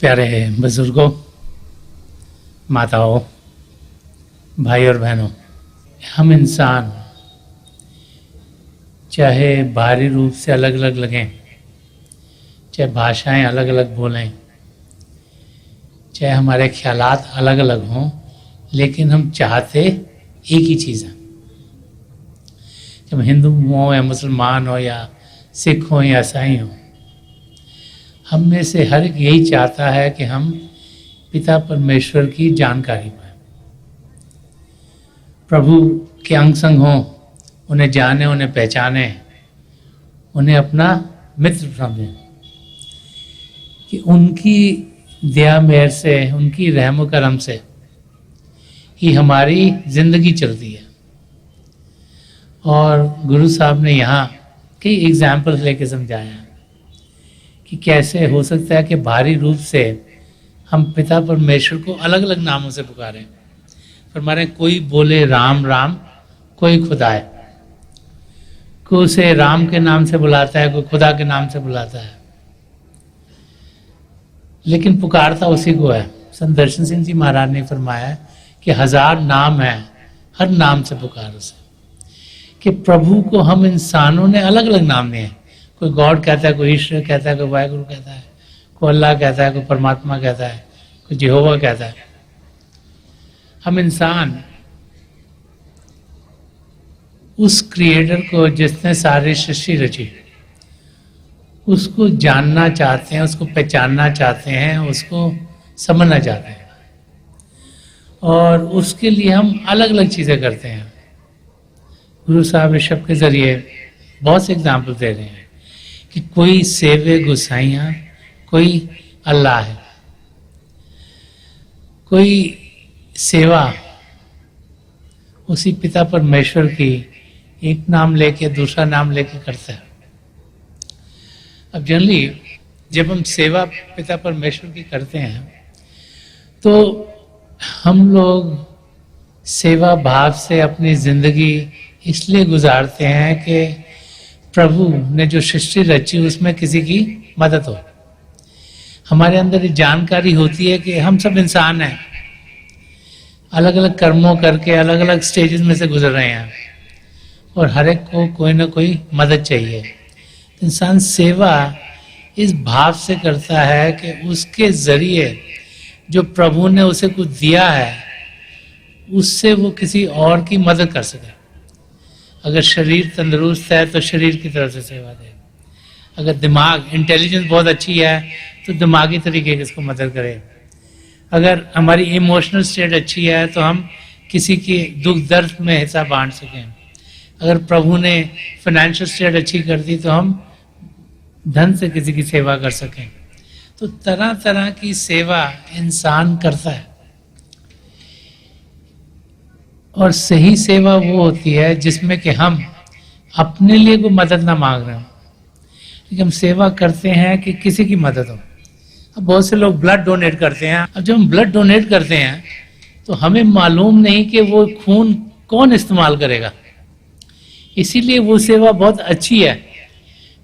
प्यारे बुजुर्गों, माताओं, भाई और बहनों, हम इंसान चाहे बाहरी रूप से अलग अलग लगें, चाहे भाषाएं अलग अलग बोलें, चाहे हमारे ख्यालात अलग अलग हों, लेकिन हम चाहते एक ही चीज़ है। जब हिंदू हो या मुसलमान हो या सिख हो या ईसाई हो, हम में से हर एक यही चाहता है कि हम पिता परमेश्वर की जानकारी पाएं, प्रभु के अंग संग हों, उन्हें जाने, उन्हें पहचाने, उन्हें अपना मित्र समझें, कि उनकी दया मेहर से, उनकी रहम करम से ही हमारी जिंदगी चलती है। और गुरु साहब ने यहाँ कई एग्जाम्पल्स लेके समझाया कि कैसे हो सकता है कि बाहरी रूप से हम पिता परमेश्वर को अलग अलग नामों से पुकारें। फरमाने कोई बोले राम राम, कोई खुदा है, कोई उसे राम के नाम से बुलाता है, कोई खुदा के नाम से बुलाता है, लेकिन पुकारता उसी को है। संत दर्शन सिंह जी महाराज ने फरमाया कि 1000 नाम है, हर नाम से पुकार उसे। कि प्रभु को हम इंसानों ने अलग अलग नाम दिए हैं। कोई गॉड कहता है, कोई ईश्वर कहता है, कोई वाहिगुरु कहता है, कोई अल्लाह कहता है, कोई परमात्मा कहता है, कोई यहोवा कहता है। हम इंसान उस क्रिएटर को जिसने सारी सृष्टि रची, उसको जानना चाहते हैं, उसको पहचानना चाहते हैं, उसको समझना चाहते हैं, और उसके लिए हम अलग अलग चीज़ें करते हैं। गुरु साहब ऋषभ के जरिए बहुत से एग्जाम्पल दे रहे हैं कि कोई सेवे गुसाइयाँ, कोई अल्लाह है, कोई सेवा उसी पिता परमेश्वर की एक नाम लेके दूसरा नाम लेके करता है। अब जनरली जब हम सेवा पिता परमेश्वर की करते हैं तो हम लोग सेवा भाव से अपनी जिंदगी इसलिए गुजारते हैं कि प्रभु ने जो सृष्टि रची उसमें किसी की मदद हो। हमारे अंदर ये जानकारी होती है कि हम सब इंसान हैं, अलग अलग कर्मों करके अलग अलग स्टेजेस में से गुजर रहे हैं, और हर एक को कोई ना कोई मदद चाहिए। इंसान सेवा इस भाव से करता है कि उसके जरिए जो प्रभु ने उसे कुछ दिया है उससे वो किसी और की मदद कर सके। अगर शरीर तंदुरुस्त है तो शरीर की तरफ से सेवा दे, अगर दिमाग इंटेलिजेंस बहुत अच्छी है तो दिमागी तरीके से इसको मदद करे, अगर हमारी इमोशनल स्टेट अच्छी है तो हम किसी के दुख दर्द में हिस्सा बांट सकें, अगर प्रभु ने फाइनेंशियल स्टेट अच्छी कर दी तो हम धन से किसी की सेवा कर सकें। तो तरह तरह की सेवा इंसान करता है, और सही सेवा वो होती है जिसमें कि हम अपने लिए कोई मदद ना मांग रहे हो, लेकिन हम सेवा करते हैं कि किसी की मदद हो। अब बहुत से लोग ब्लड डोनेट करते हैं। अब जब हम ब्लड डोनेट करते हैं तो हमें मालूम नहीं कि वो खून कौन इस्तेमाल करेगा, इसीलिए वो सेवा बहुत अच्छी है।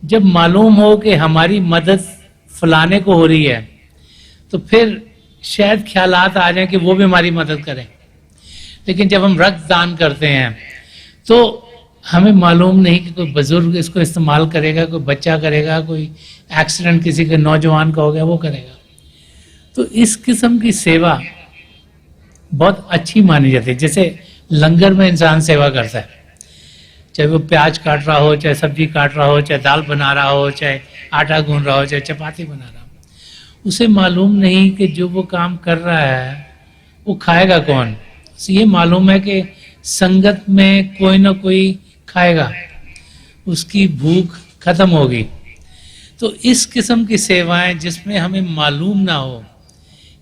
जब मालूम हो कि हमारी मदद फलाने को हो रही है तो फिर शायद ख्यालात आ जाए कि वो भी हमारी मदद करें। लेकिन जब हम रक्तदान करते हैं तो हमें मालूम नहीं कि कोई बुजुर्ग इसको इस्तेमाल करेगा, कोई बच्चा करेगा, कोई एक्सीडेंट किसी के नौजवान का हो गया वो करेगा। तो इस किस्म की सेवा बहुत अच्छी मानी जाती है। जैसे लंगर में इंसान सेवा करता है, चाहे वो प्याज काट रहा हो, चाहे सब्जी काट रहा हो, चाहे दाल बना रहा हो, चाहे आटा गूंद रहा हो, चाहे चपाती बना रहा हो, उसे मालूम नहीं कि जो वो काम कर रहा है वो खाएगा कौन। उसे ये मालूम है कि संगत में कोई ना कोई खाएगा, उसकी भूख खत्म होगी। तो इस किस्म की सेवाएं जिसमें हमें मालूम ना हो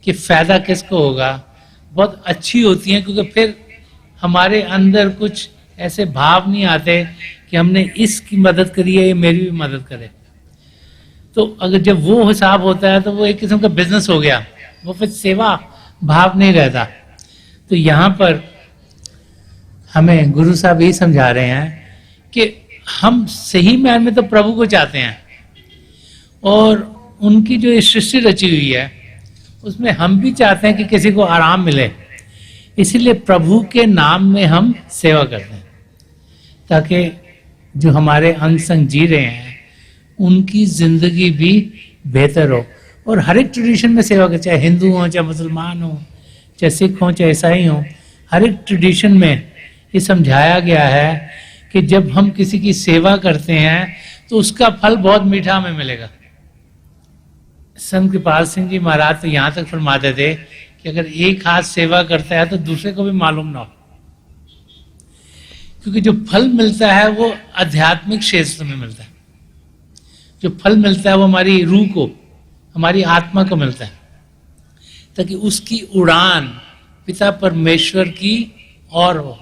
कि फायदा किसको होगा, बहुत अच्छी होती हैं, क्योंकि फिर हमारे अंदर कुछ ऐसे भाव नहीं आते कि हमने इसकी मदद करी है, ये मेरी भी मदद करे। तो अगर जब वो हिसाब होता है तो वो एक किस्म का बिजनेस हो गया, वो फिर सेवा भाव नहीं रहता। तो यहाँ पर हमें गुरु साहब यही समझा रहे हैं कि हम सही मैन में तो प्रभु को चाहते हैं, और उनकी जो सृष्टि रची हुई है उसमें हम भी चाहते हैं कि किसी को आराम मिले, इसीलिए प्रभु के नाम में हम सेवा करते हैं, ताकि जो हमारे अंग संग जी रहे हैं उनकी जिंदगी भी बेहतर हो। और हर एक ट्रेडिशन में सेवा कर, चाहे हिंदू हो, चाहे मुसलमान हो, चाहे सिख हो, चाहे ईसाई हो, हर एक ट्रेडिशन में ये समझाया गया है कि जब हम किसी की सेवा करते हैं तो उसका फल बहुत मीठा हमें मिलेगा। संत कृपाल सिंह जी महाराज तो यहाँ तक फरमाते थे कि अगर एक हाथ सेवा करता है तो दूसरे को भी मालूम ना हो, क्योंकि जो फल मिलता है वो आध्यात्मिक क्षेत्र में मिलता है। जो फल मिलता है वो हमारी रूह को, हमारी आत्मा को मिलता है, ताकि उसकी उड़ान पिता परमेश्वर की और हो।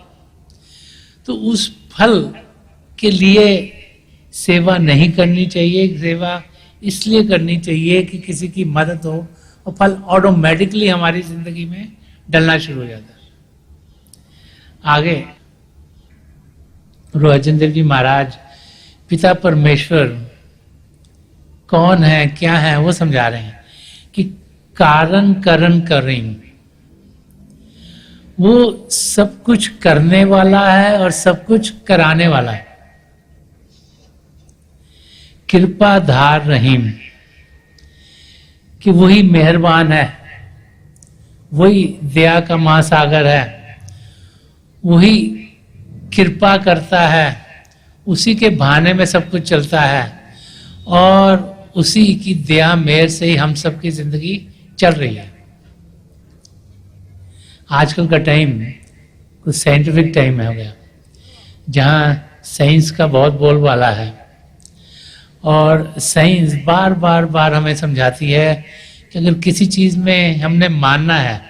तो उस फल के लिए सेवा नहीं करनी चाहिए, सेवा इसलिए करनी चाहिए कि किसी की मदद हो, और फल ऑटोमेटिकली हमारी जिंदगी में डलना शुरू हो जाता है। आगे गुरु अर्जुन देव जी महाराज पिता परमेश्वर कौन है, क्या है, वो समझा रहे हैं कि कारण करण करें, वो सब कुछ करने वाला है और सब कुछ कराने वाला है। कृपा धार रहीम, कि वही मेहरबान है, वही दया का महासागर है, वही कृपा करता है, उसी के बहाने में सब कुछ चलता है, और उसी की दया मेहर से ही हम सबकी जिंदगी चल रही है। आजकल का टाइम कुछ साइंटिफिक टाइम हो गया, जहाँ साइंस का बहुत बोलबाला है, और साइंस बार बार बार हमें समझाती है कि अगर किसी चीज में हमने मानना है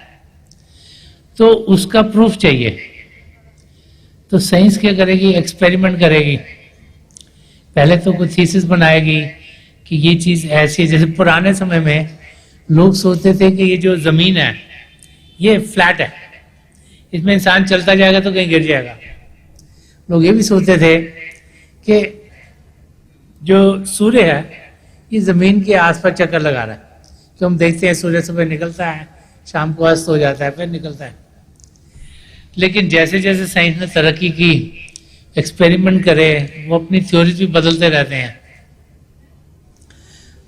तो उसका प्रूफ चाहिए। तो साइंस क्या करेगी, एक्सपेरिमेंट करेगी। पहले तो कोई थीसिस बनाएगी कि ये चीज ऐसी, जैसे पुराने समय में लोग सोचते थे कि ये जो जमीन है ये फ्लैट है, इसमें इंसान चलता जाएगा तो कहीं गिर जाएगा। लोग ये भी सोचते थे कि जो सूर्य है ये जमीन के आसपास चक्कर लगा रहा है, तो हम देखते हैं सूर्य सुबह निकलता है, शाम को अस्त हो जाता है, फिर निकलता है। लेकिन जैसे जैसे साइंस ने तरक्की की, एक्सपेरिमेंट करे, वो अपनी थ्योरीज भी बदलते रहते हैं।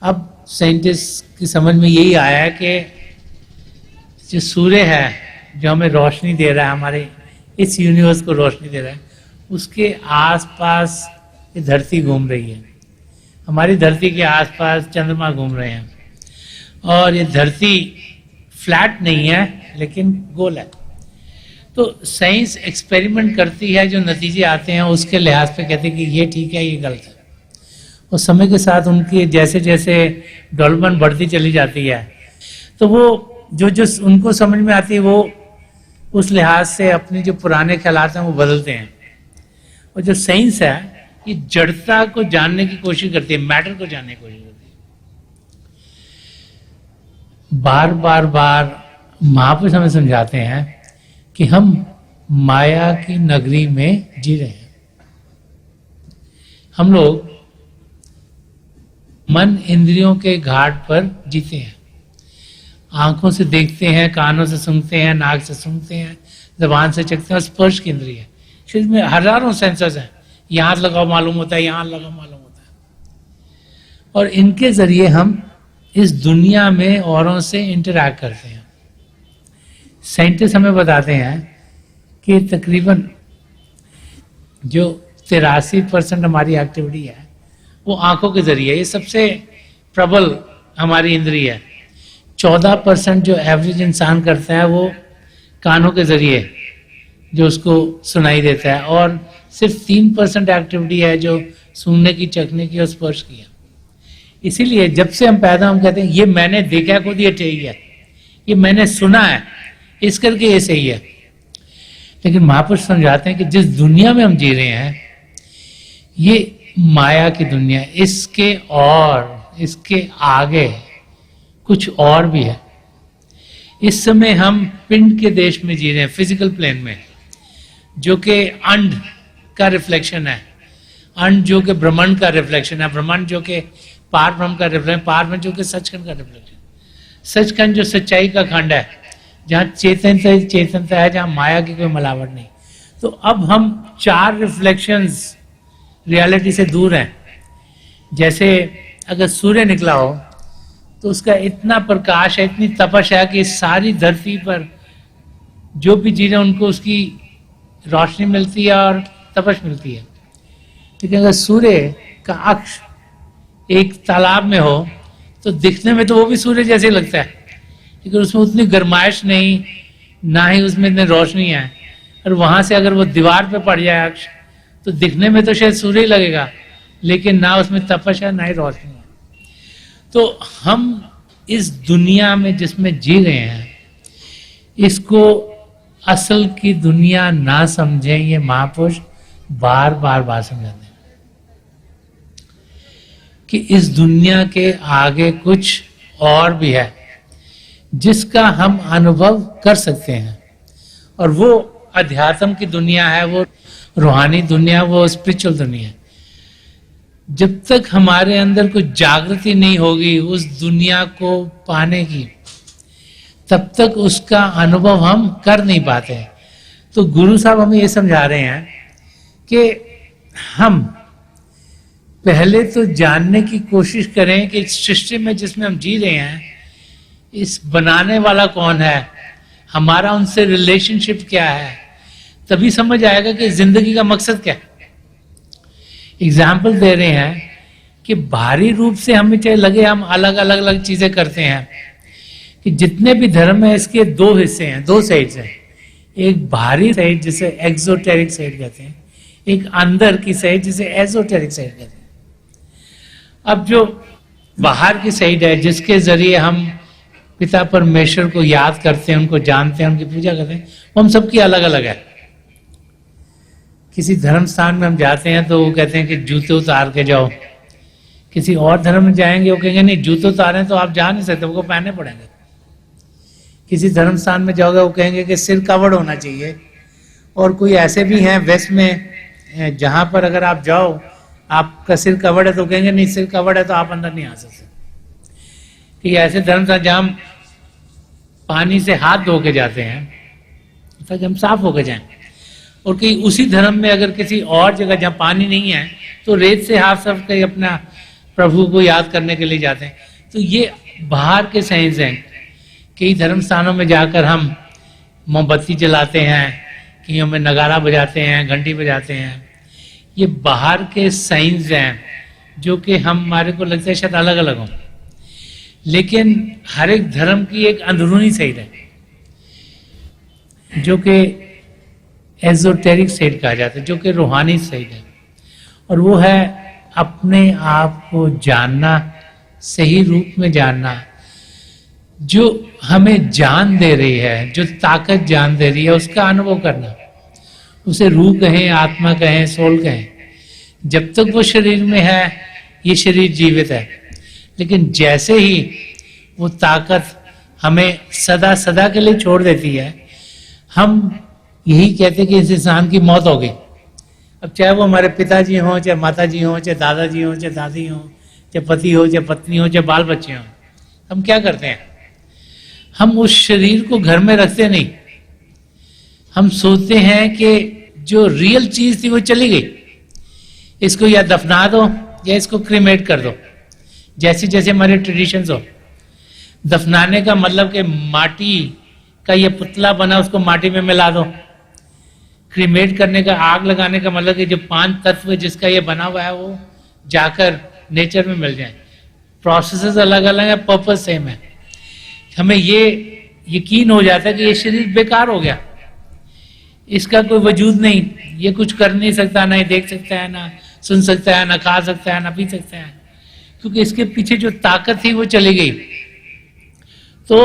अब साइंटिस्ट की समझ में यही आया है कि जो सूर्य है, जो हमें रोशनी दे रहा है, हमारे इस यूनिवर्स को रोशनी दे रहा है, उसके आसपास ये धरती घूम रही है, हमारी धरती के आसपास चंद्रमा घूम रहे हैं, और ये धरती फ्लैट नहीं है लेकिन गोल है। तो साइंस एक्सपेरिमेंट करती है, जो नतीजे आते हैं उसके लिहाज पे कहते हैं कि ये ठीक है, ये गलत है। और समय के साथ उनकी जैसे जैसे डेवलपमेंट बढ़ती चली जाती है, तो वो जो जो उनको समझ में आती है वो उस लिहाज से अपने जो पुराने ख्यालात हैं वो बदलते हैं। और जो साइंस है ये जड़ता को जानने की कोशिश करती है, मैटर को जानने की कोशिश करती है। बार बार बार महापुरुष हमें समझाते हैं कि हम माया की नगरी में जी रहे हैं। हम लोग मन इंद्रियों के घाट पर जीते हैं। आंखों से देखते हैं, कानों से सुनते हैं, नाक से सूंघते हैं, जबान से चखते हैं, और स्पर्श की इंद्रिय है। शरीर में हजारों सेंसर्स हैं, यहाँ लगाओ मालूम होता है, यहाँ लगाओ मालूम होता है, और इनके जरिए हम इस दुनिया में औरों से इंटरैक्ट करते हैं। साइंटिस्ट हमें बताते हैं कि तकरीबन जो 83% हमारी एक्टिविटी है वो आंखों के जरिए, ये सबसे प्रबल हमारी इंद्रिय है। 14% जो एवरेज इंसान करता है वो कानों के जरिए, जो उसको सुनाई देता है, और सिर्फ 3% एक्टिविटी है जो सूंघने की, चखने की और स्पर्श की है। इसीलिए जब से हम पैदा, हम कहते हैं ये मैंने देखा खुद, ये सही है, ये मैंने सुना है, इस करके ये सही है। लेकिन महापुरुष समझाते हैं कि जिस दुनिया में हम जी रहे हैं ये माया की दुनिया, इसके और इसके आगे कुछ और भी है। इस समय हम पिंड के देश में जी रहे हैं, फिजिकल प्लेन में, जो कि अंड का रिफ्लेक्शन है, अंड जो कि ब्रह्मांड का रिफ्लेक्शन है, ब्रह्मांड जो कि पार ब्रह्म का रिफ्लेक्शन, पार ब्रह्म जो कि सचखंड का रिफ्लेक्शन। सचखंड जो सच्चाई का खंड है, जहाँ चेतनता ही चेतनता है, जहाँ माया की कोई मिलावट नहीं। तो अब हम 4 रिफ्लेक्शंस रियलिटी से दूर हैं। जैसे अगर सूर्य निकला हो तो उसका इतना प्रकाश है, इतनी तपश है कि सारी धरती पर जो भी चीजें उनको उसकी रोशनी मिलती है और तपश मिलती है। लेकिन अगर सूर्य का अक्ष एक तालाब में हो तो दिखने में तो वो भी सूर्य जैसे लगता है, लेकिन उसमें उतनी गर्माइश नहीं, ना ही उसमें इतनी रोशनी है। और वहां से अगर वो दीवार पे पड़ जाए अक्ष, तो दिखने में तो शायद सूर्य ही लगेगा, लेकिन ना उसमें तपश है ना ही रोशनी है। तो हम इस दुनिया में जिसमें जी रहे हैं, इसको असल की दुनिया ना समझें, ये महापुरुष बार बार समझाते हैं कि इस दुनिया के आगे कुछ और भी है जिसका हम अनुभव कर सकते हैं, और वो अध्यात्म की दुनिया है, वो रूहानी दुनिया, वो स्पिरिचुअल दुनिया है। जब तक हमारे अंदर कुछ जागृति नहीं होगी उस दुनिया को पाने की, तब तक उसका अनुभव हम कर नहीं पाते। तो गुरु साहब हमें ये समझा रहे हैं कि हम पहले तो जानने की कोशिश करें कि इस सृष्टि में जिसमें हम जी रहे हैं, इस बनाने वाला कौन है, हमारा उनसे रिलेशनशिप क्या है। तभी समझ आएगा कि जिंदगी का मकसद क्या है। एग्जाम्पल दे रहे हैं कि बाहरी रूप से हमें चाहे लगे हम अलग अलग चीजें करते हैं, कि जितने भी धर्म है इसके 2 हिस्से हैं, 2 साइड्स हैं। एक बाहरी साइड जिसे एक्सोटेरिक साइड कहते हैं, एक अंदर की साइड जिसे एजोटेरिक साइड कहते हैं। अब जो बाहर की साइड है, जिसके जरिए हम पिता परमेश्वर को याद करते हैं, उनको जानते हैं, उनकी पूजा करते हैं, वो हम सबकी अलग अलग है। किसी धर्म स्थान में हम जाते हैं तो वो कहते हैं कि जूते उतार के जाओ। किसी और धर्म में जाएंगे, वो कहेंगे नहीं जूते उतारें तो आप जा नहीं सकते, वो पहनने पड़ेंगे। किसी धर्म स्थान में जाओगे, वो कहेंगे कि सिर कवर्ड होना चाहिए। और कोई ऐसे भी हैं वेस्ट में, जहां पर अगर आप जाओ आपका सिर कवर्ड है तो कहेंगे नहीं सिर कवर्ड है तो आप अंदर नहीं आ सकते। कि ऐसे धर्म स्थान जहां हम पानी से हाथ धो के जाते हैं ताकि हम साफ होकर जाएं, और कहीं उसी धर्म में अगर किसी और जगह जहां पानी नहीं है तो रेत से हाथ साफ करके अपना प्रभु को याद करने के लिए जाते हैं। तो ये बाहर के साइंस हैं। कई धर्म स्थानों में जाकर हम मोमबत्ती जलाते हैं, कहीं में नगारा बजाते हैं, घंटी बजाते हैं। ये बाहर के साइंस हैं जो कि हमारे को लगता है शायद अलग अलग हों, लेकिन हर एक धर्म की एक अंदरूनी साइड है जो कि एजोटेरिक साइड कहा जाता है, जो कि रूहानी साइड है। और वो है अपने आप को जानना, सही रूप में जानना। जो हमें जान दे रही है, जो ताकत जान दे रही है, उसका अनुभव करना। उसे रूह कहें, आत्मा कहें, सोल कहें। जब तक वो शरीर में है ये शरीर जीवित है, लेकिन जैसे ही वो ताकत हमें सदा सदा के लिए छोड़ देती है, हम यही कहते हैं कि इस इंसान की मौत हो गई। अब चाहे वो हमारे पिताजी हों, चाहे माताजी हों, चाहे दादाजी हों, चाहे दादी हों, चाहे पति हो, चाहे पत्नी हो, चाहे बाल बच्चे हों, हम क्या करते हैं? हम उस शरीर को घर में रखते नहीं। हम सोचते हैं कि जो रियल चीज थी वो चली गई, इसको या दफना दो या इसको क्रीमेट कर दो, जैसे जैसे हमारे ट्रेडिशंस हो। दफनाने का मतलब कि माटी का ये पुतला बना उसको माटी में मिला दो। क्रीमेट करने का, आग लगाने का मतलब कि जो 5 तत्व जिसका ये बना हुआ है वो जाकर नेचर में मिल जाए। प्रोसेसेस अलग अलग है, पर्पस सेम है। हमें ये यकीन हो जाता है कि ये शरीर बेकार हो गया, इसका कोई वजूद नहीं, ये कुछ कर नहीं सकता, ना ही देख सकता है, ना सुन सकता है, ना खा सकता है, ना पी सकता है, क्योंकि इसके पीछे जो ताकत थी वो चली गई। तो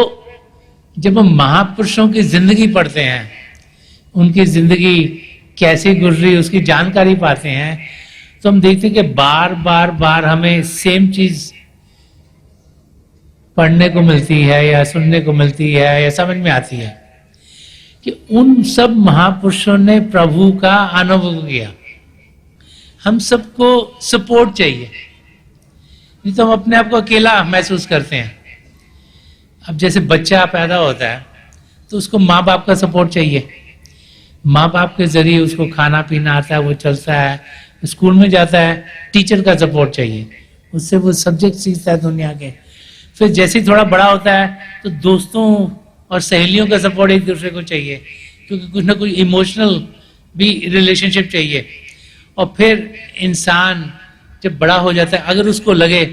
जब हम महापुरुषों की जिंदगी पढ़ते हैं, उनकी जिंदगी कैसी गुजरी उसकी जानकारी पाते हैं, तो हम देखते हैं कि बार बार बार हमें सेम चीज पढ़ने को मिलती है या सुनने को मिलती है या समझ में आती है कि उन सब महापुरुषों ने प्रभु का अनुभव किया। हम सबको सपोर्ट चाहिए, नहीं तो हम अपने आप को अकेला महसूस करते हैं अब जैसे बच्चा पैदा होता है तो उसको माँ बाप का सपोर्ट चाहिए, माँ बाप के जरिए उसको खाना पीना आता है, वो चलता है, स्कूल में जाता है, टीचर का सपोर्ट चाहिए, उससे वो सब्जेक्ट सीखता है दुनिया के। फिर जैसे ही थोड़ा बड़ा होता है तो दोस्तों और सहेलियों का सपोर्ट एक दूसरे को चाहिए, क्योंकि कुछ ना कुछ इमोशनल भी रिलेशनशिप चाहिए। और फिर इंसान जब बड़ा हो जाता है, अगर उसको लगे,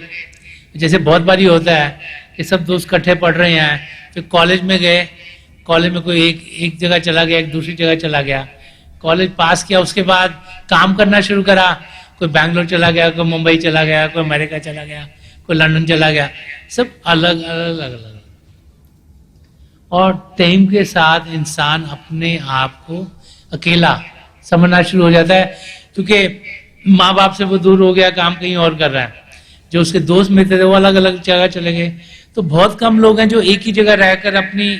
जैसे बहुत बारी होता है कि सब दोस्त इकट्ठे पढ़ रहे हैं, फिर कॉलेज में गए, कॉलेज में कोई एक जगह चला गया, एक दूसरी जगह चला गया, कॉलेज पास किया, उसके बाद काम करना शुरू करा, कोई बैंगलोर चला गया, कोई मुंबई चला गया, कोई अमेरिका चला गया, कोई लंदन चला गया, सब अलग अलग अलग अलग। और टाइम के साथ इंसान अपने आप को अकेला समझना शुरू हो जाता है, क्योंकि माँ बाप से वो दूर हो गया, काम कहीं और कर रहा है, जो उसके दोस्त मित्र थे वो अलग अलग जगह चले गए। तो बहुत कम लोग हैं जो एक ही जगह रहकर अपनी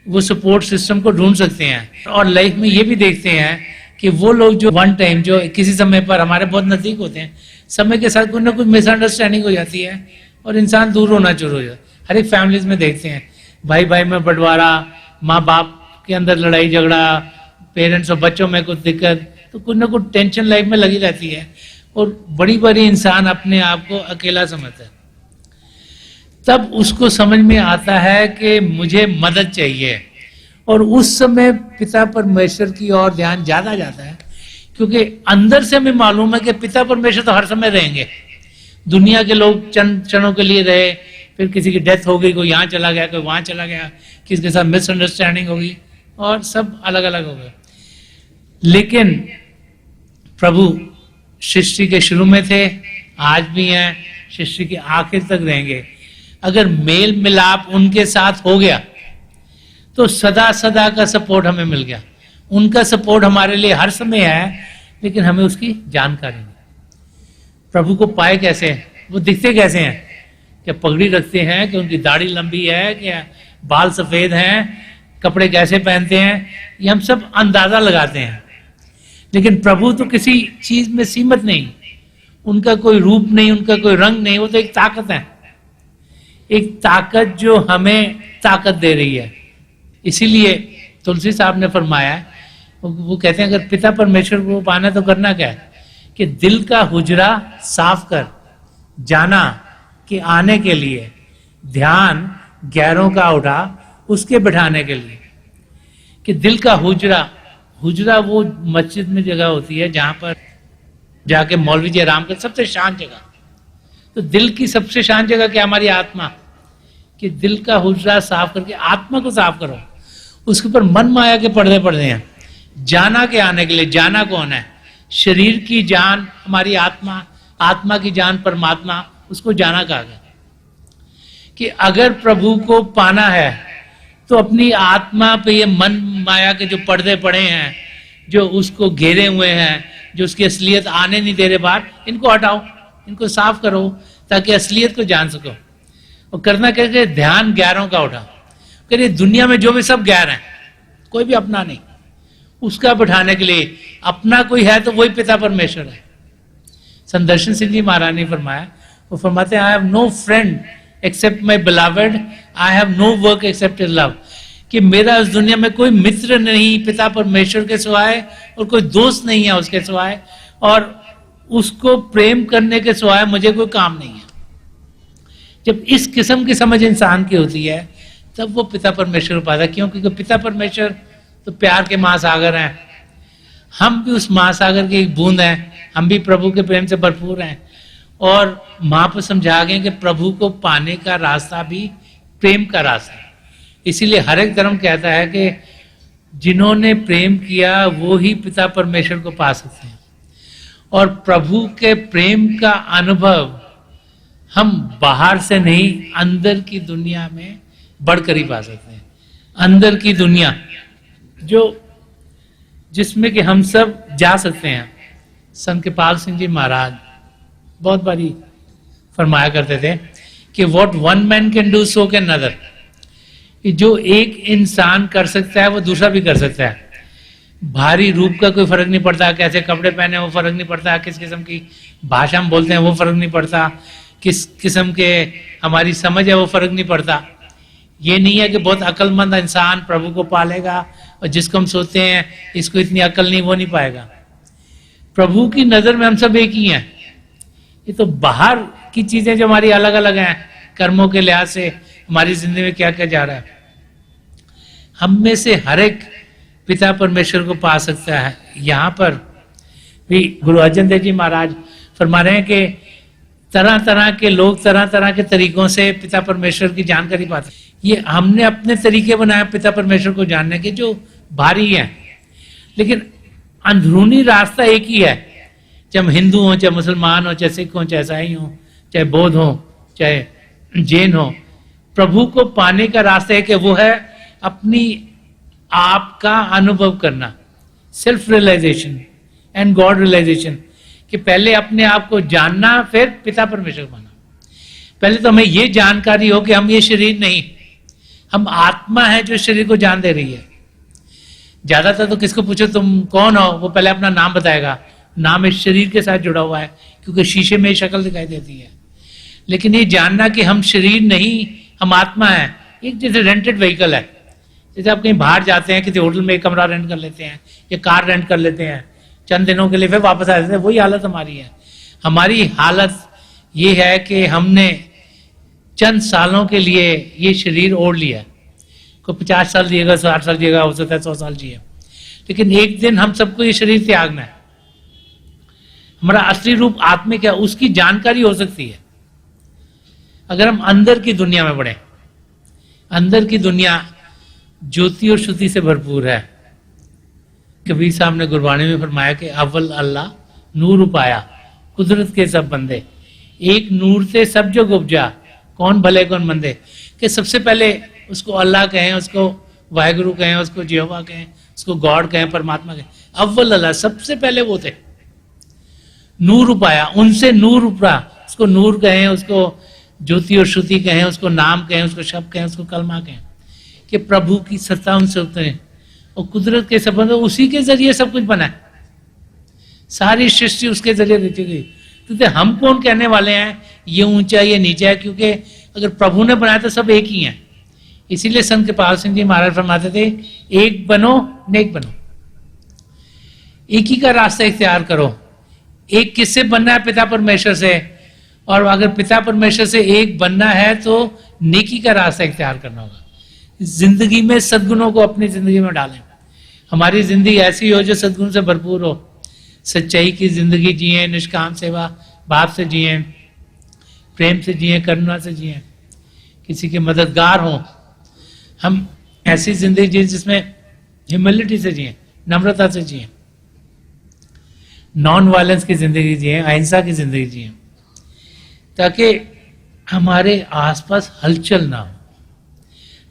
वो सपोर्ट सिस्टम को ढूंढ सकते हैं। और लाइफ में ये भी देखते हैं कि वो लोग जो वन टाइम, जो किसी समय पर हमारे बहुत नजदीक होते हैं, समय के साथ कुछ ना कुछ मिसअंडरस्टैंडिंग हो जाती है और इंसान दूर होना शुरू हो जाता है। हर एक फैमिलीज में देखते हैं, भाई भाई में बंटवारा, माँ बाप के अंदर लड़ाई झगड़ा, पेरेंट्स और बच्चों में कुछ दिक्कत, तो कुछ ना कुछ टेंशन लाइफ में लगी रहती है और बड़ी बड़ी इंसान अपने आप को अकेला समझता है। तब उसको समझ में आता है कि मुझे मदद चाहिए, और उस समय पिता परमेश्वर की ओर ध्यान ज्यादा जाता है, क्योंकि अंदर से हमें मालूम है कि पिता परमेश्वर तो हर समय रहेंगे। दुनिया के लोग चंद क्षणों के लिए रहे, फिर किसी की डेथ हो गई, कोई यहाँ चला गया, कोई वहां चला गया, किसी के साथ मिसअंडरस्टैंडिंग होगी और सब अलग अलग हो गए। लेकिन प्रभु सृष्टि के शुरू में थे, आज भी हैं, सृष्टि के आखिर तक रहेंगे। अगर मेल मिलाप उनके साथ हो गया तो सदा सदा का सपोर्ट हमें मिल गया। उनका सपोर्ट हमारे लिए हर समय है, लेकिन हमें उसकी जानकारी नहीं। प्रभु को पाए कैसे, वो दिखते कैसे हैं, क्या पगड़ी रखते हैं, कि उनकी दाढ़ी लंबी है, क्या बाल सफेद हैं, कपड़े कैसे पहनते हैं, ये हम सब अंदाजा लगाते हैं। लेकिन प्रभु तो किसी चीज में सीमित नहीं, उनका कोई रूप नहीं, उनका कोई रंग नहीं, वो तो एक ताकत है, एक ताकत जो हमें ताकत दे रही है। इसीलिए तुलसी साहब ने फरमाया, वो कहते हैं अगर पिता परमेश्वर को पाना तो करना क्या है, कि दिल का हुजरा साफ कर, जाना कि आने के लिए, ध्यान गैरों का उठा उसके बिठाने के लिए। कि दिल का हुजरा, हुजरा वो मस्जिद में जगह होती है जहां पर जाके मौलवी जी आराम कर, सबसे शांत जगह। तो दिल की सबसे शांत जगह क्या, हमारी आत्मा। कि दिल का हुजरा साफ करके आत्मा को साफ करो, उसके ऊपर मन माया के पर्दे पड़े हैं, जाना के आने के लिए। जाना कौन है, शरीर की जान हमारी आत्मा, आत्मा की जान परमात्मा, उसको जाना कहा गया। कि अगर प्रभु को पाना है तो अपनी आत्मा पे ये मन माया के जो पर्दे पड़े हैं, जो उसको घेरे हुए हैं, जो उसकी असलियत आने नहीं दे रहे बाहर, इनको हटाओ, इनको साफ करो, ताकि असलियत को जान सको। और करना कैसे, ध्यान गैरों का उठा। करिए दुनिया में जो भी सब गैर हैं, कोई भी अपना नहीं, उसका बिठाने के लिए अपना कोई है तो वही पिता परमेश्वर है। संदर्शन सिंह जी महाराज ने फरमाया, वो फरमाते हैं, I have no friend except my beloved, I have no work except his love. कि मेरा इस दुनिया में कोई मित्र नहीं पिता परमेश्वर के सिवाय, और कोई दोस्त नहीं है उसके सिवाय, और उसको प्रेम करने के सिवाय मुझे कोई काम नहीं है। जब इस किस्म की समझ इंसान की होती है तब वो पिता परमेश्वर पाता है। क्यों? क्योंकि पिता परमेश्वर तो प्यार के महासागर हैं, हम भी उस महासागर की एक बूंद हैं, हम भी प्रभु के प्रेम से भरपूर हैं। और मां पर समझा गए कि प्रभु को पाने का रास्ता भी प्रेम का रास्ता है। इसीलिए हर एक धर्म कहता है कि जिन्होंने प्रेम किया वो ही पिता परमेश्वर को पा सकते हैं। और प्रभु के प्रेम का अनुभव हम बाहर से नहीं, अंदर की दुनिया में बढ़कर ही पा सकते हैं। अंदर की दुनिया जो जिसमें कि हम सब जा सकते हैं। संत कृपाल सिंह जी महाराज बहुत बारी फरमाया करते थे कि what one man can do so can another. जो एक इंसान कर सकता है वो दूसरा भी कर सकता है। भारी रूप का कोई फर्क नहीं पड़ता, कैसे कपड़े पहने वो फर्क नहीं पड़ता, किस किस्म की भाषा हम बोलते हैं वो फर्क नहीं पड़ता, किस किस्म के हमारी समझ है वो फर्क नहीं पड़ता। ये नहीं है कि बहुत अक्लमंद इंसान प्रभु को पालेगा और जिसको हम सोचते हैं इसको इतनी अकल नहीं, वो नहीं पाएगा। प्रभु की नजर में हम सब एक ही हैं। ये तो बाहर की चीजें जो हमारी अलग अलग हैं, कर्मों के लिहाज से हमारी जिंदगी में क्या क्या जा रहा है, हम में से हर एक पिता परमेश्वर को पा सकता है। यहाँ पर भी गुरु अर्जन देव जी महाराज फरमा रहे हैं कि तरह तरह के लोग तरह तरह के तरीकों से पिता परमेश्वर की जानकारी पाते हैं। ये हमने अपने तरीके बनाए पिता परमेश्वर को जानने के जो भारी हैं, लेकिन अंदरूनी रास्ता एक ही है। चाहे हम हिंदू हों, चाहे मुसलमान हो, चाहे सिख हों, चाहे ईसाई हों, चाहे बौद्ध हों, चाहे जैन हो, प्रभु को पाने का रास्ता है कि वो है अपनी आप का अनुभव करना, self realisation and God realisation, कि पहले अपने आप को जानना फिर पिता परमेश्वर को पाना। पहले तो हमें ये जानकारी हो कि हम ये शरीर नहीं, हम आत्मा है जो शरीर को जान दे रही है। ज्यादातर तो किसको पूछो तुम कौन हो, वो पहले अपना नाम बताएगा। नाम इस शरीर के साथ जुड़ा हुआ है क्योंकि शीशे में शक्ल दिखाई देती है। लेकिन ये जानना कि हम शरीर नहीं, हम आत्मा है, एक जैसे रेंटेड व्हीकल है। जैसे आप कहीं बाहर जाते हैं, किसी होटल में एक कमरा रेंट कर लेते हैं या कार रेंट कर लेते हैं चंद दिनों के लिए, फिर वापस आ जाते हैं। वही हालत हमारी है। हमारी हालत ये है कि हमने चंद सालों के लिए ये शरीर ओढ़ लिया। कोई 50 साल जिएगा, 60 साल जिएगा, हो सकता है 100 साल जिए, लेकिन एक दिन हम सबको ये शरीर त्यागना है। हमारा असली रूप आत्मिक है, उसकी जानकारी हो सकती है अगर हम अंदर की दुनिया में बढ़े। अंदर की दुनिया ज्योति और श्रुति से भरपूर है। कबीर साहब ने गुरबाणी में फरमाया कि अव्वल अल्लाह नूर उपाया, कुदरत के सब बंदे, एक नूर से सब जो उपजा, कौन भले कौन मंदे। कि सबसे पहले उसको अल्लाह कहें, उसको वाहिगुरु कहें, उसको यहोवा कहें, उसको गॉड कहें, परमात्मा कहें। अव्वल अल्लाह, सबसे पहले वो थे। नूर उपाया, उनसे नूर उपरा, उसको नूर कहें, उसको ज्योति और श्रुति कहें, उसको नाम कहें, उसको शब्द कहें, उसको कलमा कहें, कि प्रभु की सत्ता उनसे उतरे और कुदरत के संबंध उसी के जरिए सब कुछ बना है। सारी सृष्टि उसके जरिए रची गई। तो हम कौन कहने वाले हैं ये ऊंचा ये नीचा है, क्योंकि अगर प्रभु ने बनाया तो सब एक ही हैं। इसीलिए संत कृपाल सिंह जी महाराज फरमाते थे, एक बनो नेक बनो, एक ही का रास्ता इख्तियार करो। एक किससे बनना है? पिता परमेश्वर से। और अगर पिता परमेश्वर से एक बनना है तो नेकी का रास्ता इख्तियार करना होगा। जिंदगी में सद्गुणों को अपनी जिंदगी में डालें। हमारी जिंदगी ऐसी हो जो सद्गुण से भरपूर हो। सच्चाई की जिंदगी जिए, निष्काम सेवा भाव से जिए, प्रेम से जिए, करुणा से जिए, किसी के मददगार हों। हम ऐसी जिंदगी जिए जिसमें ह्यूमिलिटी से जिए, नम्रता से जिए, नॉन वायलेंस की जिंदगी जिए, अहिंसा की जिंदगी जिए, ताकि हमारे आसपास हलचल ना हो।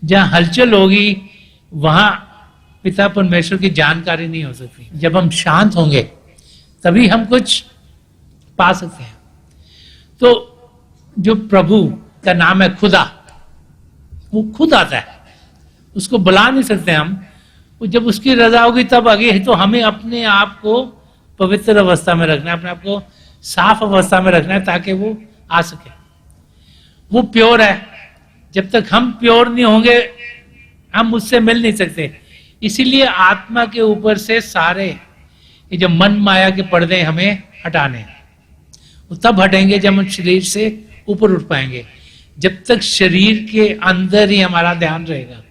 जहां हलचल होगी वहां पिता परमेश्वर की जानकारी नहीं हो सकती। जब हम शांत होंगे तभी हम कुछ पा सकते हैं। तो जो प्रभु का नाम है खुदा, वो खुद आता है, उसको बुला नहीं सकते हम। वो जब उसकी रजा होगी तब आगे। तो हमें अपने आप को पवित्र अवस्था में रखना है, अपने आप को साफ अवस्था में रखना है ताकि वो आ सके। वो प्योर है। जब तक हम प्योर नहीं होंगे हम उससे मिल नहीं सकते। इसीलिए आत्मा के ऊपर से सारे ये जो मन माया के पर्दे हमें हटाने, वो तब हटेंगे जब हम शरीर से ऊपर उठ पाएंगे। जब तक शरीर के अंदर ही हमारा ध्यान रहेगा,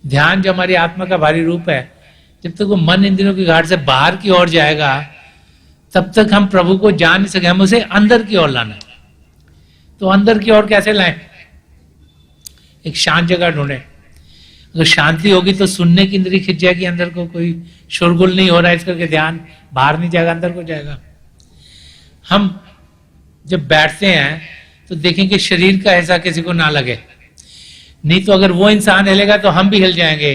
ध्यान जो हमारी आत्मा का भारी रूप है, जब तक वो मन इंद्रियों की घाट से बाहर की ओर जाएगा तब तक हम प्रभु को जान नहीं सके। हम उसे अंदर की ओर लाना। तो अंदर की ओर कैसे लाएं? एक शांत जगह ढूंढे। अगर शांति होगी तो सुनने की इंद्री खिंच जाएगी अंदर को, कोई शोरगुल नहीं हो रहा है इस करके ध्यान बाहर नहीं जाएगा, अंदर को जाएगा। हम जब बैठते हैं तो देखेंगे शरीर का हिस्सा किसी को ना लगे, नहीं तो अगर वो इंसान हिलेगा तो हम भी हिल जाएंगे।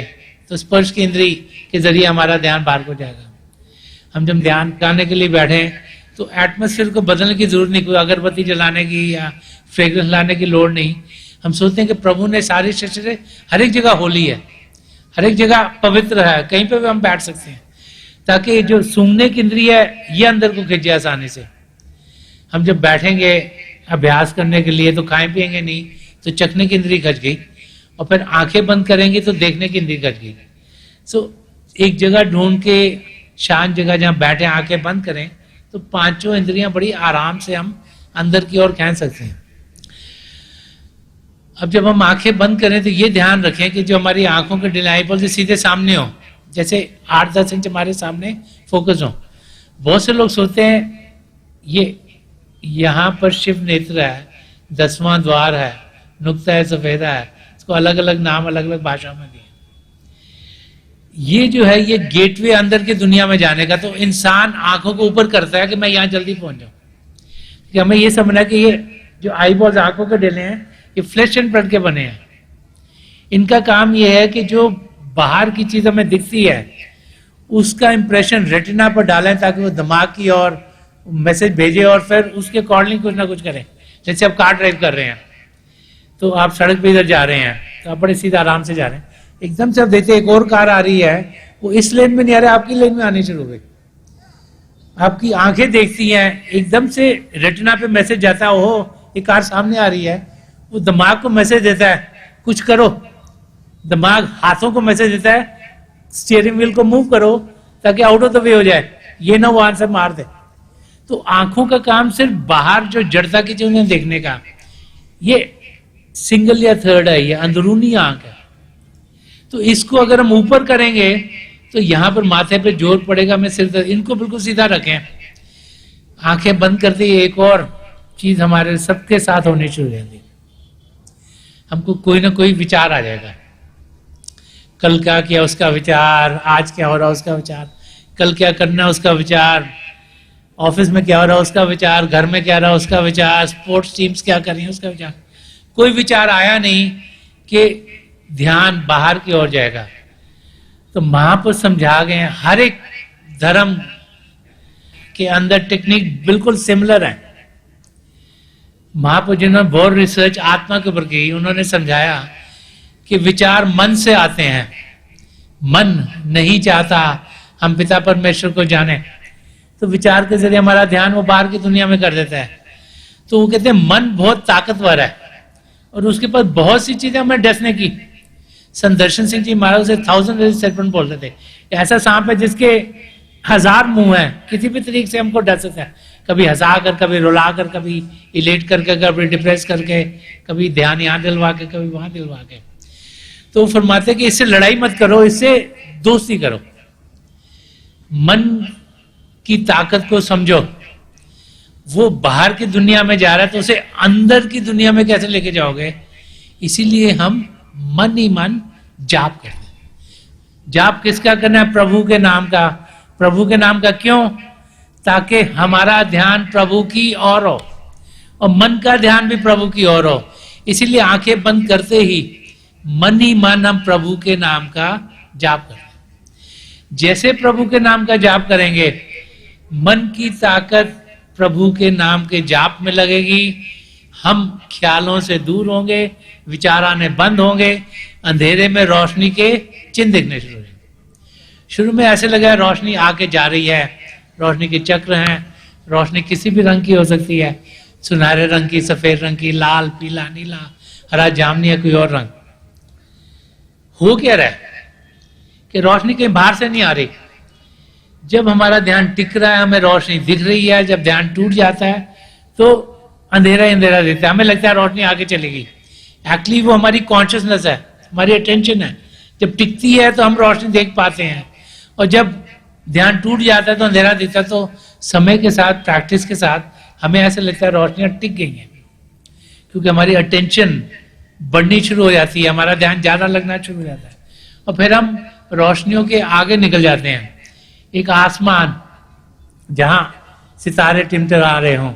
तो स्पर्श की इंद्री के जरिए हमारा ध्यान बाहर को जाएगा। हम जब ध्यान करने के लिए बैठे तो एटमॉस्फेयर को बदलने की जरूरत नहीं, कोई अगरबत्ती जलाने की या फ्रेग्रेंस लाने की लोड़ नहीं। हम सोचते हैं कि प्रभु ने सारी सृष्टि से हर एक जगह होली है, हर एक जगह पवित्र है, कहीं पे भी हम बैठ सकते हैं, ताकि जो सूंघने की इंद्री है ये अंदर को खिंच जाए आसानी से। हम जब बैठेंगे अभ्यास करने के लिए तो खाएं पिएंगे नहीं, तो चखने की इंद्री खच गई, और फिर आंखें बंद करेंगे तो देखने की इंद्रिय कट गई। सो एक जगह ढूंढ के शांत जगह जहां बैठे आंखें बंद करें तो पांचों इंद्रियां बड़ी आराम से हम अंदर की ओर खींच सकते हैं। अब जब हम आंखें बंद करें तो ये ध्यान रखें कि जो हमारी आंखों के डिलाइबल से सीधे सामने हो, जैसे 8-10 इंच हमारे सामने फोकस हो। बहुत से लोग सोचते हैं ये यहाँ पर शिव नेत्र है, 10वां द्वार है, नुक्ता है, सफेदा है, इसको अलग अलग नाम अलग अलग भाषा में दिए। ये जो है ये गेटवे अंदर की दुनिया में जाने का। तो इंसान आंखों को ऊपर करता है कि मैं यहाँ जल्दी पहुंच जाऊं। कि हमें ये समझना कि ये जो आईबॉल्स आंखों के डेले हैं ये फ्लैश एंड ब्लड के बने हैं। इनका काम ये है कि जो बाहर की चीज हमें दिखती है उसका इंप्रेशन रेटिना पर डालें ताकि वो दिमाग की ओर मैसेज भेजे और फिर उसके अकॉर्डिंग कुछ ना कुछ करें। जैसे आप कार ड्राइव कर रहे हैं तो आप सड़क पे इधर जा रहे हैं तो आप बड़े सीधा आराम से जा रहे हैं, एकदम से आप देखते एक और कार आ रही है, वो इस लेन में नहीं आ रहा, आपकी लेन में आनी शुरू हो गई। आपकी आंखें देखती हैं, एकदम से रेटिना पे मैसेज जाता है, ओहो ये कार सामने आ रही है। वो दिमाग को मैसेज देता है कुछ करो, दिमाग हाथों को मैसेज देता है स्टीयरिंग व्हील को मूव करो ताकि आउट ऑफ द वे हो जाए, ये ना वो आंसर मार दे। तो आंखों का काम सिर्फ बाहर जो जड़ता की चीजें देखने का, ये सिंगल या थर्ड है, ये अंदरूनी आंख है। तो इसको अगर हम ऊपर करेंगे तो यहां पर माथे पे जोर पड़ेगा, मैं सिर दर्द, इनको बिल्कुल सीधा रखें। आंखें बंद करते ही एक और चीज हमारे सबके साथ होनी शुरू हो जाती, हमको कोई ना कोई विचार आ जाएगा। कल क्या किया उसका विचार, आज क्या हो रहा उसका विचार, कल क्या करना है उसका विचार, ऑफिस में क्या हो रहा है उसका विचार, घर में क्या रहा उसका विचार, स्पोर्ट्स टीम्स क्या कर रही है उसका विचार। कोई विचार आया नहीं कि ध्यान बाहर की ओर जाएगा। तो महापुरुष समझा गए हैं, हर एक धर्म के अंदर टेक्निक बिल्कुल सिमिलर है। महापुरुष जिन्होंने बहुत रिसर्च आत्मा के ऊपर की, उन्होंने समझाया कि विचार मन से आते हैं, मन नहीं चाहता हम पिता परमेश्वर को जाने, तो विचार के जरिए हमारा ध्यान वो बाहर की दुनिया में कर देता है। तो वो कहते हैं मन बहुत ताकतवर है और उसके पास बहुत सी चीजें हमें डसने की। संदर्शन सिंह जी महाराज उसे 1000 सर्पेंट बोलते थे, ऐसा सांप है जिसके 1000 मुंह है, किसी भी तरीके से हमको डस सकता है, कभी हंसा कर, कभी रुला कर, कभी इलेट करके, कभी डिप्रेस करके, कभी ध्यान यहाँ दिलवा के, कभी वहां दिलवा के। तो फरमाते कि इससे लड़ाई मत करो, इससे दोस्ती करो। मन की ताकत को समझो, वो बाहर की दुनिया में जा रहा है तो उसे अंदर की दुनिया में कैसे लेके जाओगे। इसीलिए हम मन ही मन जाप करते हैं। जाप किसका करना है? प्रभु के नाम का। प्रभु के नाम का क्यों? ताकि हमारा ध्यान प्रभु की ओर हो और मन का ध्यान भी प्रभु की ओर हो। इसीलिए आंखें बंद करते ही मन ही मन हम प्रभु के नाम का जाप करते हैं। जैसे प्रभु के नाम का जाप करेंगे, मन की ताकत प्रभु के नाम के जाप में लगेगी, हम ख्यालों से दूर होंगे, विचार आने बंद होंगे, अंधेरे में रोशनी के चिन्ह दिखने शुरू होंगे। शुरू में ऐसे लगा रोशनी आके जा रही है, रोशनी के चक्र हैं, रोशनी किसी भी रंग की हो सकती है, सुनहरे रंग की, सफेद रंग की, लाल, पीला, नीला, हरा, जामुनी या कोई और रंग। हो क्या रहा है कि रोशनी कहीं बाहर से नहीं आ रही। जब हमारा ध्यान टिक रहा है हमें रोशनी दिख रही है, जब ध्यान टूट जाता है तो अंधेरा ही अंधेरा देता है, हमें लगता है रोशनी आगे चलेगी। एक्चुअली वो हमारी कॉन्शियसनेस है, हमारी अटेंशन है। जब टिकती है तो हम रोशनी देख पाते हैं, और जब ध्यान टूट जाता है तो अंधेरा दिखता है। तो समय के साथ, प्रैक्टिस के साथ हमें ऐसा लगता है रोशनियां टिक गई हैं, क्योंकि हमारी अटेंशन बढ़नी शुरू हो जाती है, हमारा ध्यान ज्यादा लगना शुरू हो जाता है, और फिर हम रोशनियों के आगे निकल जाते हैं। एक आसमान जहां सितारे टिमटिमा रहे हों,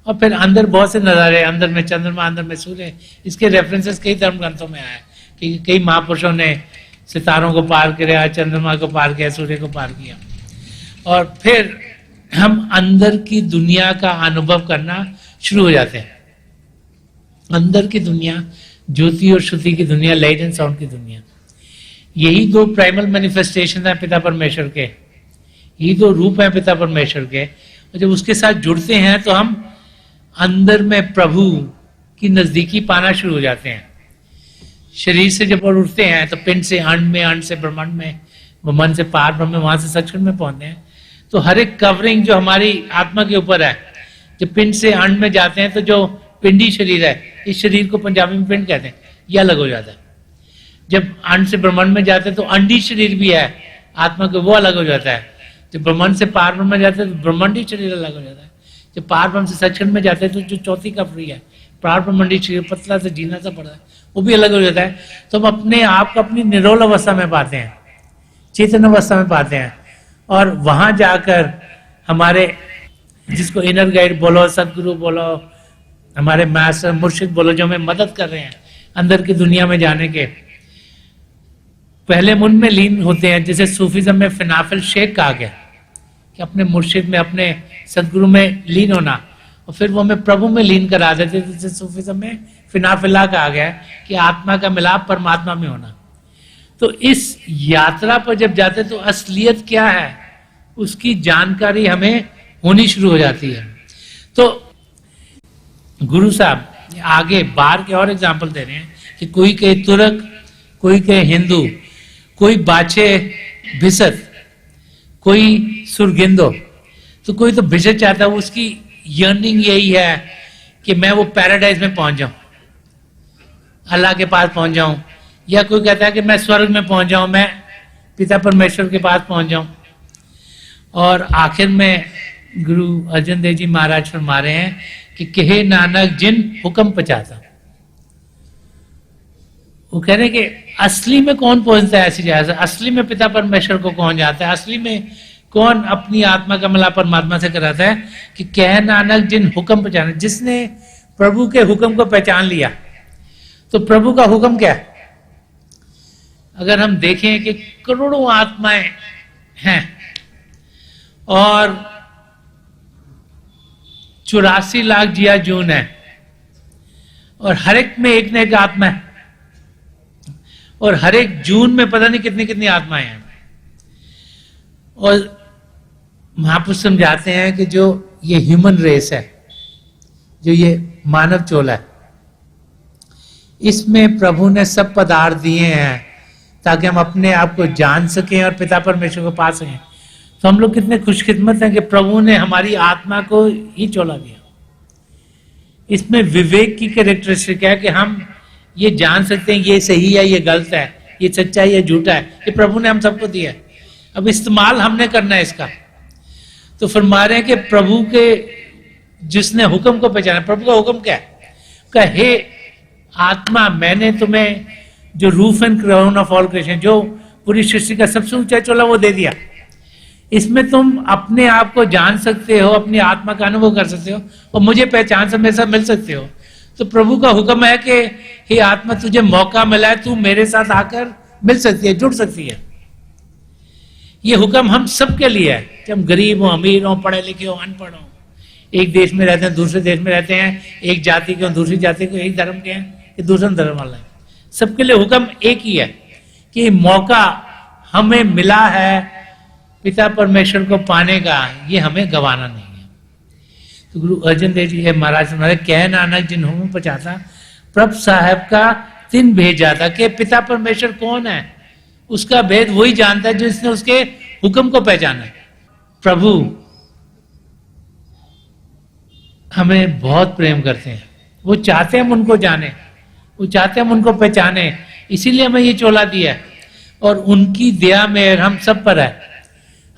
और फिर अंदर बहुत से नजारे, अंदर में चंद्रमा, अंदर में सूर्य। इसके रेफरेंसेस कई धर्म ग्रंथों में आए कि कई महापुरुषों ने सितारों को पार किया, चंद्रमा को पार किया, सूर्य को पार किया, और फिर हम अंदर की दुनिया का अनुभव करना शुरू हो जाते हैं। अंदर की दुनिया, ज्योति और श्रुति की दुनिया, लाइट एंड साउंड की दुनिया, यही दो प्राइमल मैनिफेस्टेशन है पिता परमेश्वर के, यही दो रूप हैं पिता परमेश्वर के। और जब उसके साथ जुड़ते हैं तो हम अंदर में प्रभु की नजदीकी पाना शुरू हो जाते हैं। शरीर से जब उठते हैं तो पिंड से अंड में, अंड से ब्रह्मांड में, ब्रह्मांड से पार ब्रह्म में, वहां से सचखंड में पहुंचते हैं। तो हर एक कवरिंग जो हमारी आत्मा के ऊपर है, जब पिंड से अंड में जाते हैं तो जो पिंडी शरीर है, इस शरीर को पंजाबी में पिंड कहते हैं, ये अलग हो जाता है। जब अंड से ब्रह्मांड में जाते हैं तो अंडी शरीर भी है आत्मा के, वो अलग हो जाता है। जब ब्रह्मांड से पार ब्रह्म में जाते हैं तो ब्रह्मांडी शरीर अलग हो जाता है। जब पार ब्रह्म से सचखंड में जाते हैं तो जो चौथी कवरी है, पार ब्रह्मांडी शरीर, पतला से जीना सा पड़ा है, वो भी अलग हो जाता है। तो हम अपने आप को अपनी निरोल अवस्था में पाते हैं, चेतन अवस्था में पाते हैं, और वहां जाकर हमारे, जिसको इनर गाइड बोलो, सदगुरु बोलो, हमारे मास्टर मुर्शिद बोलो, जो हमें मदद कर रहे हैं अंदर की दुनिया में जाने के, पहले मुन में लीन होते हैं। जैसे सूफीज्म में फिनाफिल शेख कहा गया कि अपने मुर्शिद में, अपने सदगुरु में लीन होना, और फिर वो हमें प्रभु में लीन करा देते। जैसे सूफीज्म में फिनाफिला कहा गया कि आत्मा का मिलाप परमात्मा में होना। तो इस यात्रा पर जब जाते तो असलियत क्या है उसकी जानकारी हमें होनी शुरू हो जाती है। तो गुरु साहब आगे बाहर के और एग्जाम्पल दे रहे हैं कि कोई कहे तुर्क, कोई कहे हिंदू, कोई बाचे भिसत, कोई सुरगिंदो, तो कोई तो भिसत चाहता है, उसकी यर्निंग यही है कि मैं वो पैराडाइज में पहुंच जाऊं, अल्लाह के पास पहुंच जाऊं, या कोई कहता है कि मैं स्वर्ग में पहुंच जाऊं, मैं पिता परमेश्वर के पास पहुंच जाऊं। और आखिर में गुरु अर्जन देव जी महाराज फरमा रहे हैं कि कहे नानक जिन हुक्म पचाता। वो कह रहे हैं कि असली में कौन पहुंचता है ऐसी जगह से, असली में पिता परमेश्वर को कौन जाता है, असली में कौन अपनी आत्मा का मिलाप परमात्मा से कराता है, कि कह नानक जिन हुक्म पहचाना। जिसने प्रभु के हुक्म को पहचान लिया, तो प्रभु का हुक्म क्या है? अगर हम देखें कि करोड़ों आत्माएं हैं और 84 लाख जिया जून है, और हर एक में एक न एक आत्मा है, और हर एक जून में पता नहीं कितनी कितनी आत्माएं हैं। और महापुरुष समझाते हैं कि जो ये ह्यूमन रेस है, जो ये मानव चोला है, इसमें प्रभु ने सब पदार्थ दिए हैं ताकि हम अपने आप को जान सकें और पिता परमेश्वर को पा सकें। तो हम लोग कितने खुशकिस्मत हैं कि प्रभु ने हमारी आत्मा को ही चोला दिया। इसमें विवेक की कैरेक्टरिस्टिक है कि हम ये जान सकते हैं ये सही है, ये गलत है, ये सच्चा है, ये झूठा है। ये प्रभु ने हम सबको दिया है, अब इस्तेमाल हमने करना है इसका। तो फरमा रहे हैं कि प्रभु के जिसने हुक्म को पहचाना, प्रभु का हुक्म क्या है? हे आत्मा, मैंने तुम्हें जो roof and crown of all creation, जो पूरी सृष्टि का सबसे ऊंचा चोला वो दे दिया। इसमें तुम अपने आप को जान सकते हो, अपनी आत्मा का अनुभव कर सकते हो, और मुझे पहचान से मेरे साथ मिल सकते हो। तो प्रभु का हुक्म है कि हे आत्मा, तुझे मौका मिला है, तू मेरे साथ आकर मिल सकती है, जुड़ सकती है। ये हुक्म हम सबके लिए है, कि हम गरीब हो, अमीर हो, पढ़े लिखे हो, अनपढ़ हो, एक देश में रहते हैं, दूसरे देश में रहते हैं, एक जाति के हो, दूसरी जाति के, एक धर्म के हैं, कि दूसरे धर्म वाले हैं, सबके लिए हुक्म एक ही है कि मौका हमें मिला है पिता परमेश्वर को पाने का, ये हमें गंवाना नहीं है। तो गुरु अर्जन देव जी महाराज हमारे कह नानक जिन हुक्म पचाता, प्रभ साहब का तिन भेज जाता, कि पिता परमेश्वर कौन है उसका भेद वही जानता है जिसने उसके हुक्म को पहचाना है। प्रभु हमें बहुत प्रेम करते हैं, वो चाहते हैं हम उनको जाने, वो चाहते हैं हम उनको पहचाने, इसीलिए हमें ये चोला दिया है। और उनकी दया में हम सब पर है।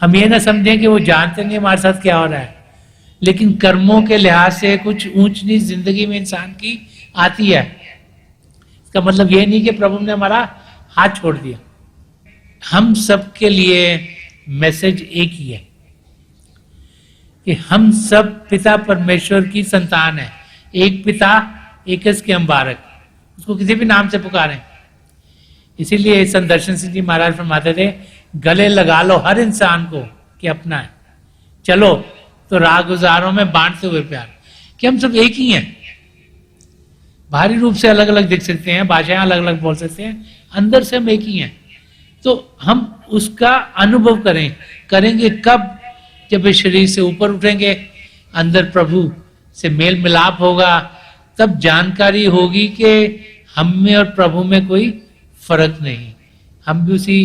हम ये ना समझें कि वो जानते नहीं हमारे साथ क्या हो रहा है, लेकिन कर्मों के लिहाज से कुछ ऊंच नीच जिंदगी में इंसान की आती है। इसका मतलब ये नहीं कि प्रभु ने हमारा हाथ छोड़ दिया। हम सबके लिए मैसेज एक ही है कि हम सब पिता परमेश्वर की संतान है। एक पिता एक के हम बालक, उसको किसी भी नाम से पुकारें। इसीलिए संत दर्शन सिंह जी महाराज फरमाते थे, गले लगा लो हर इंसान को कि अपना है, चलो तो राह गुजारों में बांटते हुए प्यार, कि हम सब एक ही हैं। बाहरी रूप से अलग अलग दिख सकते हैं, भाषाएं अलग अलग बोल सकते हैं, अंदर से हम एक ही हैं। तो हम उसका अनुभव करेंगे कब? जब इस शरीर से ऊपर उठेंगे, अंदर प्रभु से मेल मिलाप होगा, तब जानकारी होगी कि हम में और प्रभु में कोई फर्क नहीं, हम भी उसी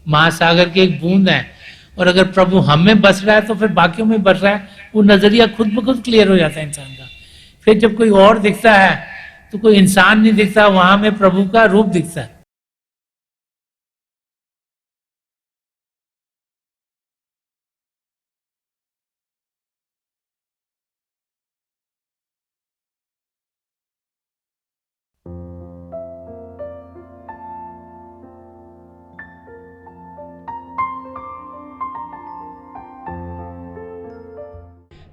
महासागर के एक बूंद हैं। और अगर प्रभु हम में बस रहा है तो फिर बाकियों में बस रहा है, वो नजरिया खुद ब खुद क्लियर हो जाता है इंसान का। फिर जब कोई और दिखता है तो कोई इंसान नहीं दिखता, वहां में प्रभु का रूप दिखता है।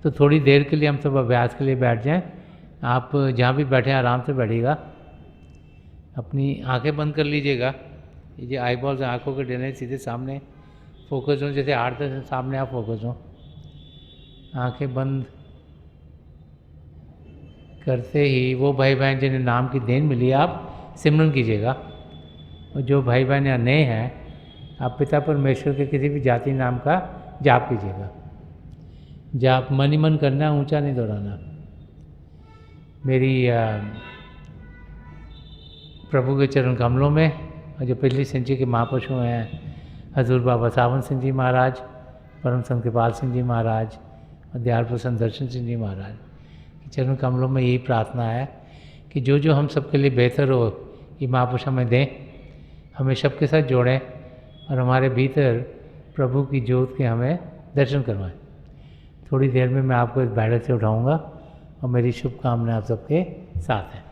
तो थोड़ी देर के लिए हम सब अभ्यास के लिए बैठ जाएं। आप जहाँ भी बैठे हैं आराम से बैठिएगा, अपनी आंखें बंद कर लीजिएगा। ये जो आई बॉल्स आँखों के डले सीधे सामने फोकस हो, जैसे आठ दस सामने आप फोकस हो। आंखें बंद करते ही वो भाई बहन जिन्हें नाम की देन मिली आप सिमरन कीजिएगा। और जो भाई बहन यहाँ नए हैं, आप पिता परमेश्वर के किसी भी जाति नाम का जाप कीजिएगा। जाप मन ही मन करना, ऊंचा नहीं दोहराना। मेरी प्रभु के चरण कमलों में, और जो पिछली संचय के महापुरुषों हैं, हजूर बाबा सावन सिंह जी महाराज, परम संत कृपाल सिंह जी महाराज और दयाल प्रसन्न दर्शन सिंह जी महाराज के चरण कमलों में यही प्रार्थना है कि जो जो हम सबके लिए बेहतर हो ये महापुरुष हमें दें, हमें सबके साथ जोड़ें और हमारे भीतर प्रभु की ज्योत के हमें दर्शन करवाएं। थोड़ी देर में मैं आपको इस बैठक से उठाऊंगा और मेरी शुभकामनाएं आप सबके साथ हैं।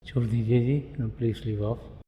छोड़ दीजिए जी, प्लीज लीव ऑफ।